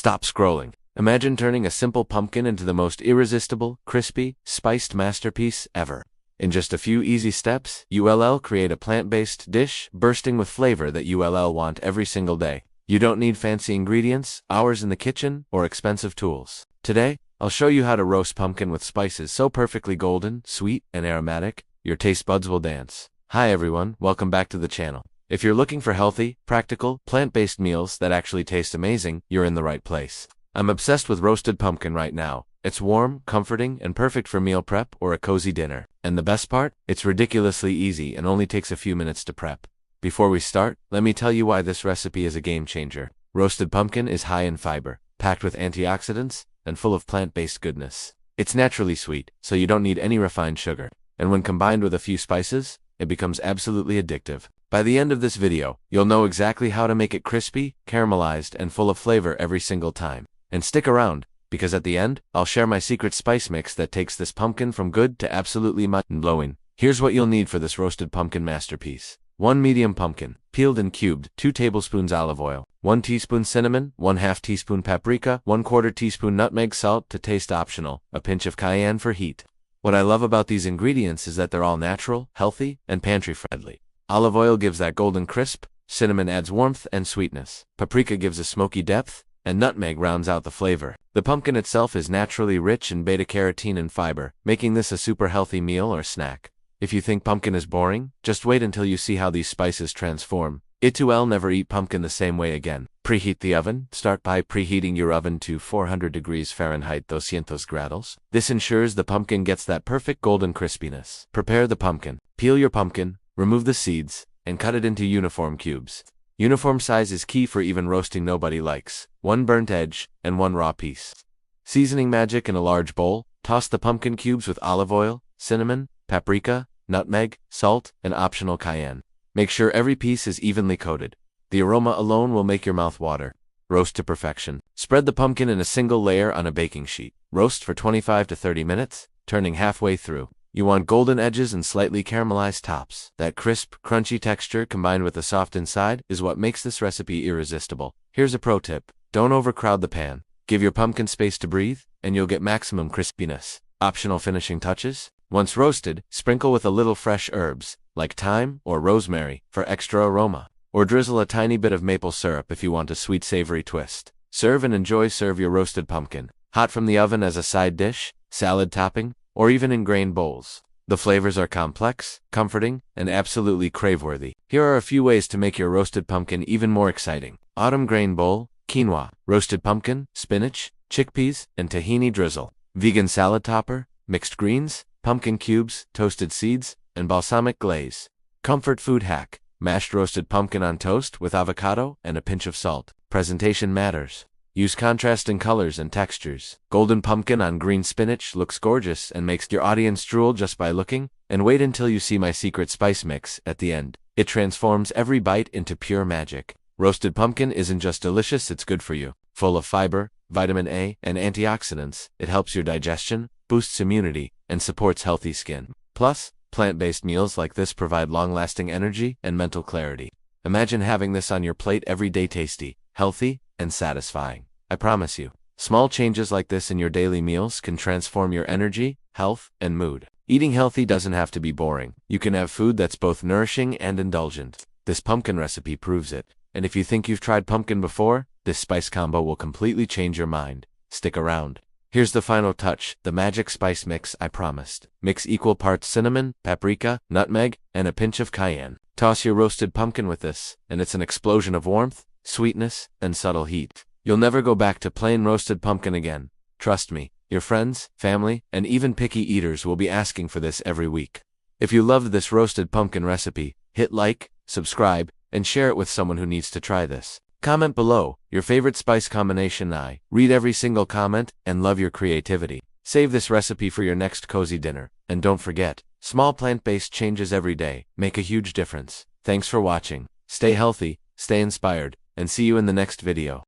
Stop scrolling. Imagine turning a simple pumpkin into the most irresistible, crispy, spiced masterpiece ever. In just a few easy steps, you'll create a plant-based dish bursting with flavor that you'll want every single day. You don't need fancy ingredients, hours in the kitchen, or expensive tools. Today, I'll show you how to roast pumpkin with spices so perfectly golden, sweet, and aromatic, your taste buds will dance. Hi everyone, welcome back to the channel. If you're looking for healthy, practical, plant-based meals that actually taste amazing, you're in the right place. I'm obsessed with roasted pumpkin right now. It's warm, comforting, and perfect for meal prep or a cozy dinner. And the best part? It's ridiculously easy and only takes a few minutes to prep. Before we start, let me tell you why this recipe is a game changer. Roasted pumpkin is high in fiber, packed with antioxidants, and full of plant-based goodness. It's naturally sweet, so you don't need any refined sugar. And when combined with a few spices, it becomes absolutely addictive. By the end of this video, you'll know exactly how to make it crispy, caramelized, and full of flavor every single time. And stick around, because at the end, I'll share my secret spice mix that takes this pumpkin from good to absolutely mind-blowing. Here's what you'll need for this roasted pumpkin masterpiece. 1 medium pumpkin, peeled and cubed, 2 tablespoons olive oil, 1 teaspoon cinnamon, 1/2 teaspoon paprika, 1/4 teaspoon nutmeg, salt to taste optional, a pinch of cayenne for heat. What I love about these ingredients is that they're all natural, healthy, and pantry-friendly. Olive oil gives that golden crisp, cinnamon adds warmth and sweetness, paprika gives a smoky depth, and nutmeg rounds out the flavor. The pumpkin itself is naturally rich in beta-carotene and fiber, making this a super healthy meal or snack. If you think pumpkin is boring, just wait until you see how these spices transform. You'll never eat pumpkin the same way again. Preheat the oven. Start by preheating your oven to 400 degrees Fahrenheit 200 grados. This ensures the pumpkin gets that perfect golden crispiness. Prepare the pumpkin. Peel your pumpkin, remove the seeds, and cut it into uniform cubes. Uniform size is key for even roasting nobody likes. 1 burnt edge, and 1 raw piece. Seasoning magic in a large bowl. Toss the pumpkin cubes with olive oil, cinnamon, paprika, nutmeg, salt, and optional cayenne. Make sure every piece is evenly coated. The aroma alone will make your mouth water. Roast to perfection. Spread the pumpkin in a single layer on a baking sheet. Roast for 25 to 30 minutes, turning halfway through. You want golden edges and slightly caramelized tops. That crisp, crunchy texture combined with the soft inside is what makes this recipe irresistible. Here's a pro tip. Don't overcrowd the pan. Give your pumpkin space to breathe, and you'll get maximum crispiness. Optional finishing touches. Once roasted, sprinkle with a little fresh herbs, like thyme or rosemary, for extra aroma. Or drizzle a tiny bit of maple syrup if you want a sweet savory twist. Serve and enjoy. Serve your roasted pumpkin hot from the oven as a side dish, salad topping, or even in grain bowls. The flavors are complex, comforting, and absolutely crave-worthy. Here are a few ways to make your roasted pumpkin even more exciting. Autumn grain bowl, quinoa, roasted pumpkin, spinach, chickpeas, and tahini drizzle. Vegan salad topper, mixed greens, pumpkin cubes, toasted seeds, and balsamic glaze. Comfort food hack, mashed roasted pumpkin on toast with avocado and a pinch of salt. Presentation matters. Use contrasting colors and textures. Golden pumpkin on green spinach looks gorgeous and makes your audience drool just by looking. And wait until you see my secret spice mix at the end. It transforms every bite into pure magic. Roasted pumpkin isn't just delicious, it's good for you. Full of fiber, vitamin A, and antioxidants, it helps your digestion, boosts immunity, and supports healthy skin. Plus, plant-based meals like this provide long-lasting energy and mental clarity. Imagine having this on your plate every day, tasty, healthy, and satisfying. I promise you, small changes like this in your daily meals can transform your energy, health, and mood. Eating healthy doesn't have to be boring. You can have food that's both nourishing and indulgent. This pumpkin recipe proves it. And if you think you've tried pumpkin before, this spice combo will completely change your mind. Stick around. Here's the final touch, the magic spice mix I promised. Mix equal parts cinnamon, paprika, nutmeg, and a pinch of cayenne. Toss your roasted pumpkin with this, and it's an explosion of warmth, sweetness, and subtle heat. You'll never go back to plain roasted pumpkin again. Trust me, your friends, family, and even picky eaters will be asking for this every week. If you loved this roasted pumpkin recipe, hit like, subscribe, and share it with someone who needs to try this. Comment below your favorite spice combination. I read every single comment and love your creativity. Save this recipe for your next cozy dinner. And don't forget, small plant-based changes every day make a huge difference. Thanks for watching. Stay healthy, stay inspired, and see you in the next video.